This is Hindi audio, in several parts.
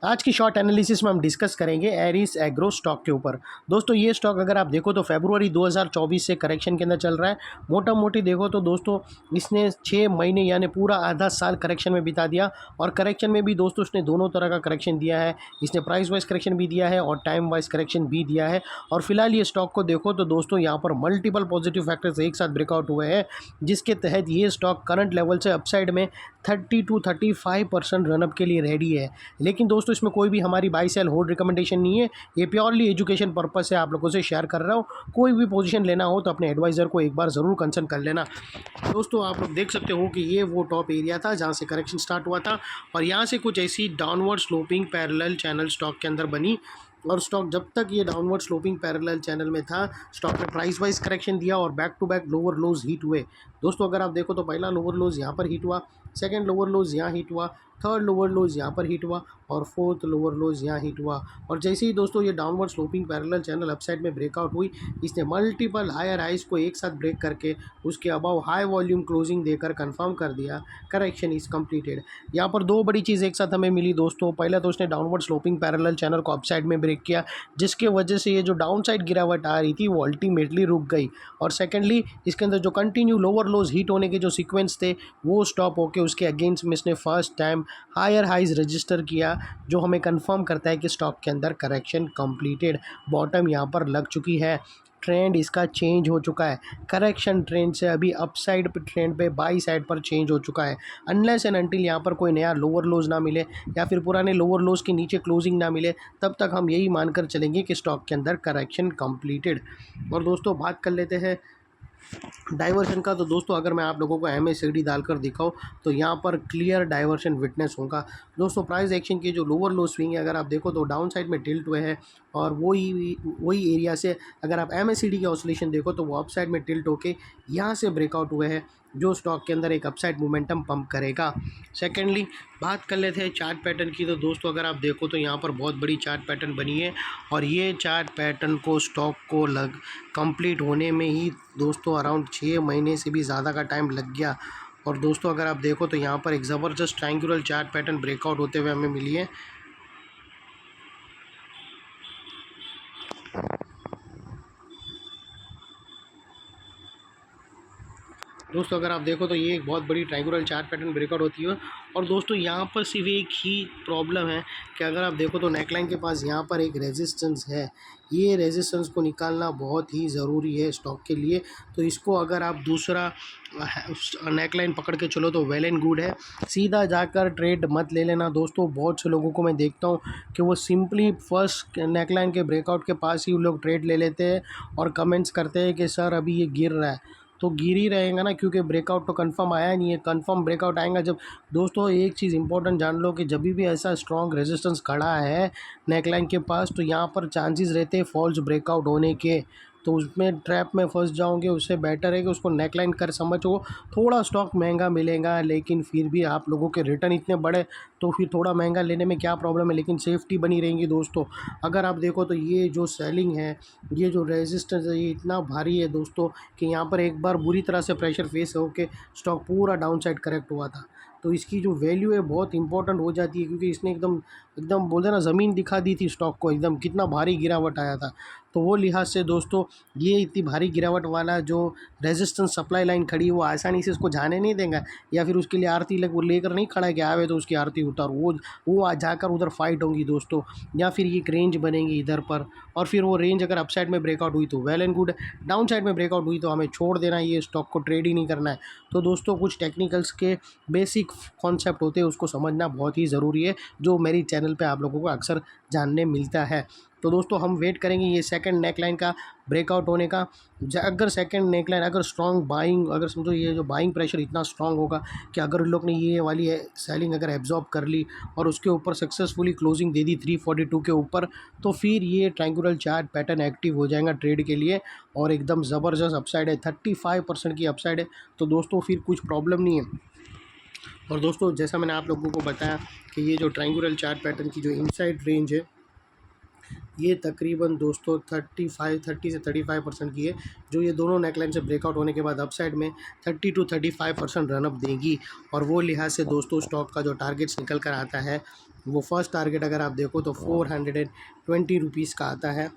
आज की शॉर्ट एनालिसिस में हम डिस्कस करेंगे एरिस एग्रो स्टॉक के ऊपर। दोस्तों ये स्टॉक अगर आप देखो तो फरवरी 2024 से करेक्शन के अंदर चल रहा है। मोटा मोटी देखो तो दोस्तों इसने 6 महीने यानी पूरा आधा साल करेक्शन में बिता दिया। और करेक्शन में भी दोस्तों इसने दोनों तरह का करेक्शन दिया है। इसने प्राइस वाइज करेक्शन भी दिया है और टाइम वाइज करेक्शन भी दिया है। और फिलहाल ये स्टॉक को देखो तो दोस्तों यहाँ पर मल्टीपल पॉजिटिव फैक्टर्स एक साथ ब्रेकआउट हुए हैं, जिसके तहत ये स्टॉक करंट लेवल से अपसाइड में 30 to 35% रनअप के लिए रेडी है। लेकिन दोस्तों इसमें कोई भी हमारी बाई सेल होल्ड रिकमेंडेशन नहीं है, ये प्योरली एजुकेशन पर्पस से आप लोगों से शेयर कर रहा हूँ। कोई भी पोजीशन लेना हो तो अपने एडवाइज़र को एक बार ज़रूर कंसल्ट कर लेना। दोस्तों आप लोग देख सकते हो कि ये वो टॉप एरिया था जहाँ से करेक्शन स्टार्ट हुआ था, और यहाँ से कुछ ऐसी downward sloping parallel channel stock के अंदर बनी। और स्टॉक जब तक ये डाउनवर्ड स्लोपिंग पैरेलल चैनल में था, स्टॉक ने प्राइस वाइज करेक्शन दिया और back to back lower lows hit हुए। दोस्तों अगर आप देखो तो पहला लोअर लोज यहाँ पर हिट हुआ, सेकंड लोअर लोज यहाँ हिट हुआ, थर्ड लोअर लोज यहाँ पर हिट हुआ और फोर्थ लोअर लोज यहाँ हिट हुआ। और जैसे ही दोस्तों ये downward sloping parallel channel upside में ब्रेकआउट हुई, इसने मल्टीपल हायर हाइज को एक साथ ब्रेक करके उसके अबाव हाई वॉल्यूम क्लोजिंग देकर कंफर्म कर दिया करेक्शन इज कंप्लीटेड। यहाँ पर दो बड़ी चीज़ एक साथ हमें मिली दोस्तों। पहला तो उसने डाउनवर्ड स्लोपिंग पैरेलल चैनल को अपसाइड में ब्रेक किया, जिसके वजह से ये जो डाउन साइड गिरावट आ रही थी वो अल्टीमेटली रुक गई। और सेकेंडली इसके अंदर जो कंटिन्यू लोअर लोज हीट होने के जो सीक्वेंस थे वो स्टॉप होके उसके अगेंस्ट में इसने first time higher highs register किया, जो हमें कंफर्म करता है कि स्टॉक के अंदर करेक्शन कंप्लीटेड। बॉटम यहाँ पर लग चुकी है, ट्रेंड इसका चेंज हो चुका है। करेक्शन ट्रेंड से अभी अपसाइड पे ट्रेंड पे बाई साइड पर चेंज हो चुका है। अनलेस एंड अनटिल यहाँ पर कोई नया लोअर लोज ना मिले या फिर पुराने लोअर लोज के नीचे क्लोजिंग ना मिले, तब तक हम यही मानकर चलेंगे कि स्टॉक के अंदर करेक्शन कंप्लीटेड। और दोस्तों बात कर लेते हैं डाइवर्शन का। तो दोस्तों अगर मैं आप लोगों को MACD डालकर दिखाऊं तो यहाँ पर क्लियर डाइवर्शन विटनेस होगा। दोस्तों प्राइस एक्शन की जो लोअर लो स्विंग है अगर आप देखो तो डाउन साइड में टिल्ट हुए हैं, और वही एरिया से अगर आप MACD की ऑसिलेशन देखो तो वो अप साइड में टिल्ट होके यहाँ से ब्रेकआउट हुए हैं, जो स्टॉक के अंदर एक अपसाइड मोमेंटम पंप करेगा। सेकेंडली बात कर लेते हैं चार्ट पैटर्न की। तो दोस्तों अगर आप देखो तो यहाँ पर बहुत बड़ी चार्ट पैटर्न बनी है, और ये चार्ट पैटर्न को स्टॉक को कंप्लीट होने में ही दोस्तों अराउंड 6 महीने से भी ज़्यादा का टाइम लग गया। और दोस्तों अगर आप देखो तो यहाँ पर एक ज़बरदस्त ट्रायंगुलर चार्ट पैटर्न ब्रेकआउट होते हुए हमें मिली है। दोस्तों अगर आप देखो तो ये एक बहुत बड़ी ट्रायंगुलर चार्ट पैटर्न ब्रेकआउट होती है। और दोस्तों यहाँ पर सिर्फ एक ही प्रॉब्लम है कि अगर आप देखो तो नेकलाइन के पास यहाँ पर एक रेजिस्टेंस है, ये रेजिस्टेंस को निकालना बहुत ही ज़रूरी है स्टॉक के लिए। तो इसको अगर आप दूसरा नेकलाइन पकड़ के चलो तो वेल एंड गुड है, सीधा जाकर ट्रेड मत ले लेना दोस्तों। बहुत से लोगों को मैं देखता हूँ कि वो सिंपली फर्स्ट नेकलाइन के ब्रेकआउट के पास ही वो लोग ट्रेड ले लेते हैं और कमेंट्स करते हैं कि सर अभी ये गिर रहा है। तो गिर ही रहेगा ना, क्योंकि ब्रेकआउट तो कंफर्म आया नहीं है। कंफर्म ब्रेकआउट आएगा जब दोस्तों एक चीज़ इंपॉर्टेंट जान लो कि जब भी ऐसा स्ट्रॉन्ग रेजिस्टेंस खड़ा है नेकलाइन के पास, तो यहाँ पर चांसेस रहते हैं फॉल्स ब्रेकआउट होने के। तो उसमें ट्रैप में फंस जाओगे, उससे बेटर है कि उसको नेकलाइन कर समझो। थोड़ा स्टॉक महंगा मिलेगा, लेकिन फिर भी आप लोगों के रिटर्न इतने बड़े, तो फिर थोड़ा महंगा लेने में क्या प्रॉब्लम है, लेकिन सेफ्टी बनी रहेंगी दोस्तों। अगर आप देखो तो ये जो सेलिंग है, ये जो रेजिस्टेंस है, ये इतना भारी है दोस्तों कि यहाँ पर एक बार बुरी तरह से प्रेशर फेस होकर स्टॉक पूरा डाउन साइड करेक्ट हुआ था। तो इसकी जो वैल्यू है बहुत इंपॉर्टेंट हो जाती है, क्योंकि इसने एकदम एकदम बोलते ना ज़मीन दिखा दी थी स्टॉक को, एकदम कितना भारी गिरावट आया था। तो वो लिहाज से दोस्तों ये इतनी भारी गिरावट वाला जो रेजिस्टेंस सप्लाई लाइन खड़ी है वो आसानी से इसको जाने नहीं देगा, या फिर उसके लिए आरती वो लेकर नहीं खड़ा है कि आवे तो उसकी आरती उतार, वो जाकर उधर फाइट होंगी दोस्तों, या फिर ये एक रेंज बनेगी इधर पर। और फिर वो रेंज अगर अपसाइड में ब्रेकआउट हुई तो well and good, down side में ब्रेकआउट हुई तो हमें छोड़ देना, ये स्टॉक को ट्रेड ही नहीं करना है। तो दोस्तों कुछ टेक्निकल्स के बेसिक कॉन्सेप्ट होते हैं, उसको समझना बहुत ही ज़रूरी है, जो मेरी चैनल पे आप लोगों को अक्सर जानने मिलता है। तो दोस्तों हम वेट करेंगे ये सेकंड नेकलाइन का ब्रेकआउट होने का। अगर सेकंड नेकलाइन अगर स्ट्रॉन्ग बाइंग, अगर समझो ये जो बाइंग प्रेशर इतना स्ट्रॉन्ग होगा कि अगर उन लोग ने ये वाली सेलिंग अगर एब्जॉर्ब कर ली और उसके ऊपर सक्सेसफुली क्लोजिंग दे दी 342 के ऊपर, तो फिर ये ट्रायंगुलर चार्ट पैटर्न एक्टिव हो जाएगा ट्रेड के लिए, और एकदम ज़बरदस्त अपसाइड है, 35% की अपसाइड है। तो दोस्तों फिर कुछ प्रॉब्लम नहीं है। और दोस्तों जैसा मैंने आप लोगों को बताया कि ये जो ट्रायंगुलर चार्ट पैटर्न की जो इनसाइड रेंज है ये तकरीबन दोस्तों 30 से 35% की है, जो ये दोनों नेकलाइन से ब्रेकआउट होने के बाद अपसाइड में 30 to 35% रनअप देगी। और वो लिहाज से दोस्तों स्टॉक का जो टारगेट्स निकल कर आता है, वो फर्स्ट टारगेट अगर आप देखो तो 420 रुपीज़ का आता है।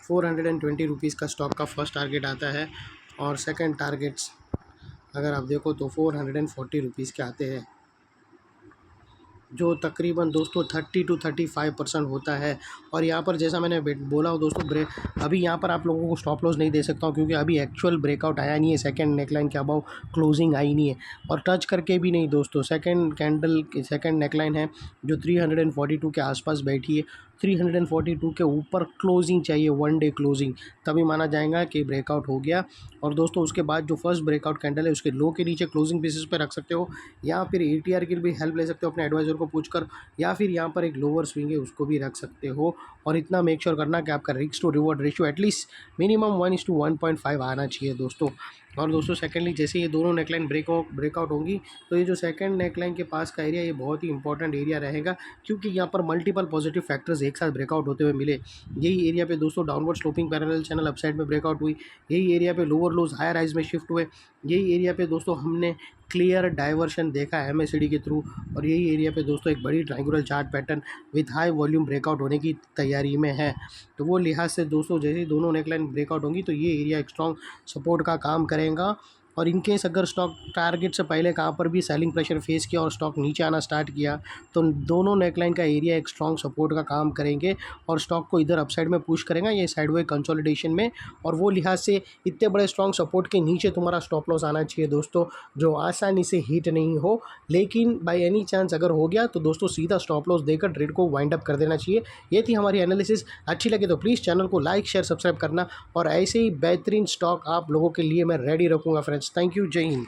420 रुपीज़ का स्टॉक का फर्स्ट टारगेट आता है। और सेकंड टारगेट्स अगर आप देखो तो 440 रुपीज़ के आते हैं, जो तकरीबन दोस्तों 30 to 35% होता है। और यहाँ पर जैसा मैंने बोला हो दोस्तों, अभी यहाँ पर आप लोगों को स्टॉप लॉस नहीं दे सकता हूँ, क्योंकि अभी एक्चुअल ब्रेकआउट आया नहीं है, सेकंड नेकलाइन के अबाउ क्लोजिंग आई नहीं है, और टच करके भी नहीं दोस्तों। सेकंड नेकलाइन है जो 342 के आसपास बैठी है, 342 के ऊपर क्लोजिंग चाहिए, वन डे क्लोजिंग, तभी माना जाएगा कि ब्रेकआउट हो गया। और दोस्तों उसके बाद जो फर्स्ट ब्रेकआउट कैंडल है उसके लो के नीचे क्लोजिंग बेसिस पे रख सकते हो, या फिर ATR की भी हेल्प ले सकते हो अपने एडवाइज़र को पूछकर, या फिर यहाँ पर एक लोअर स्विंग है उसको भी रख सकते हो। और इतना मेक श्योर करना कि आपका risk to reward ratio at least minimum 1:1.5 आना चाहिए दोस्तों। और दोस्तों सेकेंडली, जैसे ये दोनों नेकलाइन ब्रेकआउट होंगी, तो ये जो सेकंड नेकलाइन के पास का एरिया, ये बहुत ही इंपॉर्टेंट एरिया रहेगा, क्योंकि यहाँ पर मल्टीपल पॉजिटिव फैक्टर्स एक साथ ब्रेकआउट होते हुए मिले। यही एरिया पे दोस्तों downward sloping parallel channel upside में ब्रेकआउट हुई, यही एरिया पे लोअर लोज हायर हाइज में शिफ्ट हुए, यही एरिया पे दोस्तों हमने क्लियर डाइवर्शन देखा है MACD के थ्रू, और यही एरिया पे दोस्तों एक बड़ी triangular chart pattern with high volume breakout होने की तैयारी में है। तो वो लिहाज से दोस्तों जैसे ही दोनों नेकलाइन ब्रेकआउट होंगी, तो ये एरिया एक स्ट्रॉन्ग सपोर्ट का काम करेगा। और इन केस अगर स्टॉक टारगेट से पहले कहाँ पर भी सेलिंग प्रेशर फेस किया और स्टॉक नीचे आना स्टार्ट किया, तो दोनों नेकलाइन का एरिया एक स्ट्रॉन्ग सपोर्ट का काम करेंगे, और स्टॉक को इधर अपसाइड में पुश करेगा, ये साइडवे कंसोलिडेशन में। और वो लिहाज से इतने बड़े स्ट्रॉन्ग सपोर्ट के नीचे तुम्हारा स्टॉप लॉस आना चाहिए दोस्तों, जो आसानी से हिट नहीं हो। लेकिन बाय एनी चांस अगर हो गया तो दोस्तों सीधा स्टॉप लॉस देकर ट्रेड को वाइंड अप कर देना चाहिए। ये थी हमारी एनालिसिस। अच्छी लगे तो प्लीज़ चैनल को लाइक शेयर सब्सक्राइब करना, और ऐसे ही बेहतरीन स्टॉक आप लोगों के लिए मैं रेडी रखूँगा फ्रेंड्स। थैंक यू, जय हिंद।